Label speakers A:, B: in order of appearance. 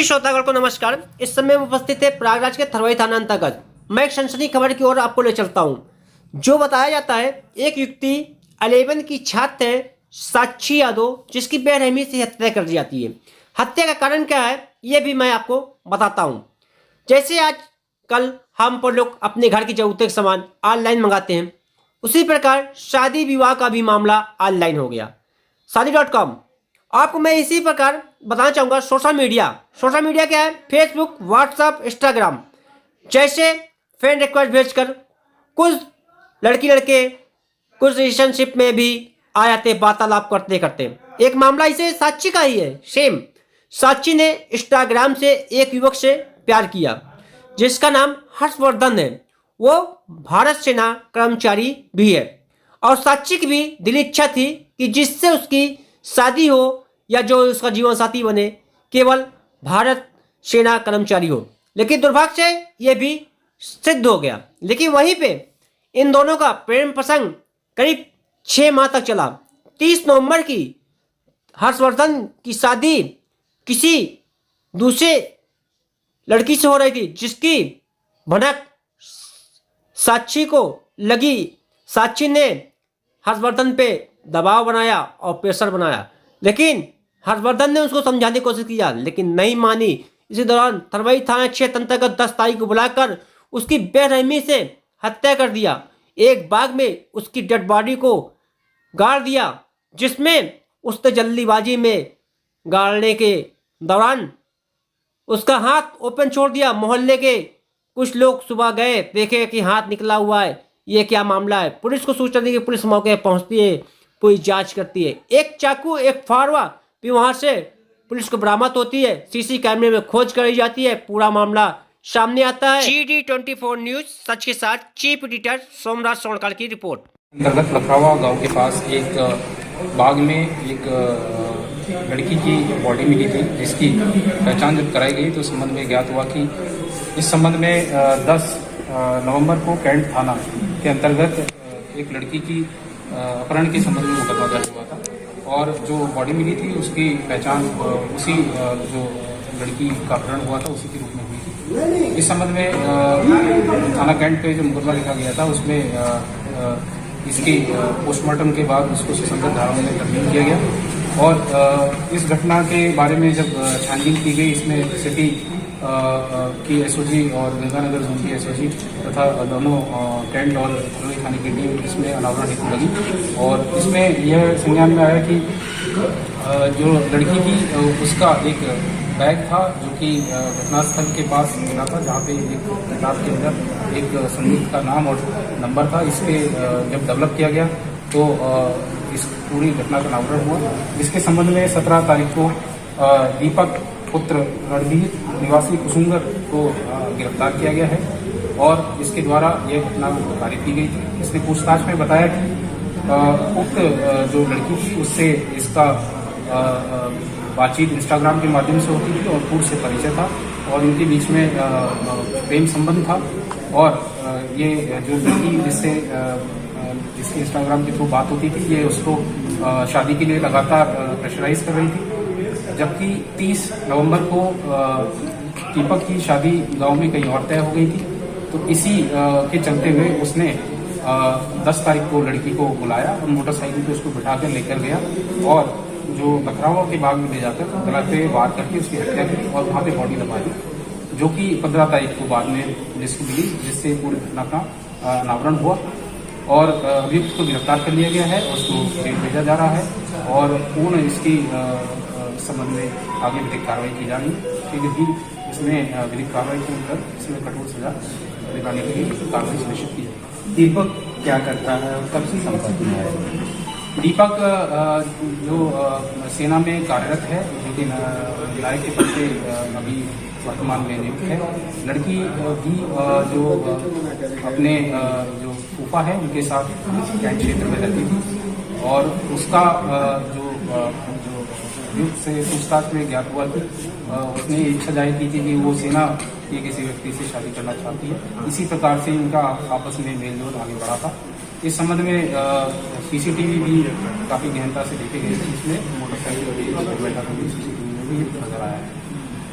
A: श्रोतागण को नमस्कार। इस समय उपस्थित है प्रयागराज के थरवई थाना अंतर्गत। मैं एक सनसनी खबर की ओर आपको ले चलता हूं, जो बताया जाता है एक युवती 11 की छात्र है साक्षी यादव, जिसकी बेरहमी से हत्या कर दी जाती है। हत्या का कारण क्या है यह भी मैं आपको बताता हूं। जैसे आज कल हम पर लोग अपने घर की जरूरत के सामान ऑनलाइन मंगाते हैं, उसी प्रकार शादी विवाह का भी मामला ऑनलाइन हो गया। शादी.com आपको मैं इसी प्रकार बताना चाहूँगा। सोशल मीडिया क्या है? फेसबुक, व्हाट्सएप, इंस्टाग्राम जैसे फ्रेंड रिक्वेस्ट भेजकर कुछ लड़की लड़के कुछ रिलेशनशिप में भी आ जाते, वार्तालाप करते करते। एक मामला इसे साक्षी का ही है। सेम साक्षी ने इंस्टाग्राम से एक युवक से प्यार किया जिसका नाम हर्षवर्धन है। वो भारत सेना कर्मचारी भी है और साक्षी की भी दिली इच्छा थी कि जिससे उसकी शादी हो या जो उसका जीवन साथी बने केवल भारत सेना कर्मचारी हो, लेकिन दुर्भाग्य से यह भी सिद्ध हो गया। लेकिन वहीं पे इन दोनों का प्रेम प्रसंग करीब 6 माह तक चला। 30 नवंबर की हर्षवर्धन की शादी किसी दूसरे लड़की से हो रही थी, जिसकी भनक साक्षी को लगी। साक्षी ने हर्षवर्धन पे दबाव बनाया और प्रेशर बनाया, लेकिन हर्षवर्धन ने उसको समझाने की कोशिश किया लेकिन नहीं मानी। इसी दौरान थरवई थाना क्षेत्र अंतर्गत 10 तारीख को बुलाकर उसकी बेरहमी से हत्या कर दिया। एक बाग में उसकी डेड बॉडी को गाड़ दिया, जिसमें उसने जल्दीबाजी में गाड़ने के दौरान उसका हाथ ओपन छोड़ दिया। मोहल्ले के कुछ लोग सुबह गए, देखे कि हाथ निकला हुआ है, ये क्या मामला है। पुलिस को सूचना दी कि पुलिस मौके पर पहुंचती है, पूरी जांच करती है। एक चाकू एक फावड़ा भी वहां से पुलिस को बरामद होती है। सीसी कैमरे में खोज करी जाती है, पूरा मामला सामने आता है। GD24 न्यूज सच के साथ चीफ एडिटर सोमराज सोनकर की रिपोर्ट।
B: अंतर्गत लखरावा गांव के पास एक बाग में एक लड़की की बॉडी मिली थी, जिसकी पहचान जब कराई गई तो इस संबंध में ज्ञात हुआ कि इस संबंध में 10 नवंबर को कैंट थाना के अंतर्गत एक लड़की की अपहरण के संबंध में मुकदमा दर्ज हुआ था और जो बॉडी मिली थी उसकी पहचान उसी जो लड़की का अपहरण हुआ था उसी के रूप में हुई थी। इस संबंध में थाना कैंट पे जो मुकदमा लिखा गया था उसमें इसकी पोस्टमार्टम के बाद उसको संबंधित धाराओं में तरमीम किया गया और इस घटना के बारे में जब छानबीन की गई, इसमें सिटी की एसओजी और गंगानगर जोन की एसओजी तथा दोनों कैंट और थरवई थाने की टीम इसमें अनावरण हेतु लगी और इसमें यह संज्ञान में आया कि जो लड़की थी उसका एक बैग था जो कि घटनास्थल के पास मिला था, जहाँ पे एक किताब के अंदर एक संदिग्ध का नाम और नंबर था। इस पे जब डेवलप किया गया तो इस पूरी घटना का अनावरण हुआ, जिसके संबंध में 17 तारीख को दीपक पुत्र रणधीर निवासी कुसुंगर को गिरफ्तार किया गया है और इसके द्वारा यह घटना कारित की गई थी। इसने पूछताछ में बताया कि उक्त जो लड़की थी उससे इसका बातचीत इंस्टाग्राम के माध्यम से होती थी और पूर्व से परिचय था और इनके बीच में प्रेम संबंध था और ये जो लड़की जिसकी इंस्टाग्राम के थ्रू बात होती थी, ये उसको शादी के लिए लगातार प्रेशराइज कर रही थी। जबकि 30 नवंबर को दीपक की शादी गांव में कहीं और तय हो गई थी, तो इसी के चलते हुए उसने 10 तारीख को लड़की को बुलाया और मोटरसाइकिल पे उसको बिठाकर लेकर गया और जो लखरावा के बाग में ले जाकर गला पे वार करके उसकी हत्या की और वहाँ पे बॉडी दबा दी, जो कि 15 तारीख को बाद में पुलिस को मिली, जिससे पूरी घटना का अनावरण हुआ और अभियुक्त को गिरफ्तार कर लिया गया है, उसको जेल भेजा जा रहा है और पूर्ण इसकी संबंध में आगे विधिक कार्रवाई की जानी शीघ्र ही इसमें विधिक कार्रवाई के अंदर इसमें कठोर सजा दिलाने के लिए कार्रवाई सुनिश्चित की जाए।
C: दीपक क्या करता है और कब से संपर्क में है?
B: दीपक जो सेना में कार्यरत है, जो कि नायक के पद पे अभी वर्तमान में नियुक्त है। लड़की भी जो अपने जो फूफा है उनके साथ कैंट क्षेत्र में रहती थी और उसका जो युक्त से पूछताछ में ज्ञात हुआ कि उसने इच्छा जाहिर की थी कि वो सेना के किसी व्यक्ति से शादी करना चाहती है। इसी प्रकार से इनका आपस में मेलजोल आगे बढ़ा था। इस संबंध में सीसीटीवी भी काफ़ी गहनता से देखे गए थे, जिसमें मोटरसाइकिल बैठा था सीसीटीवी में भी नजर आया है।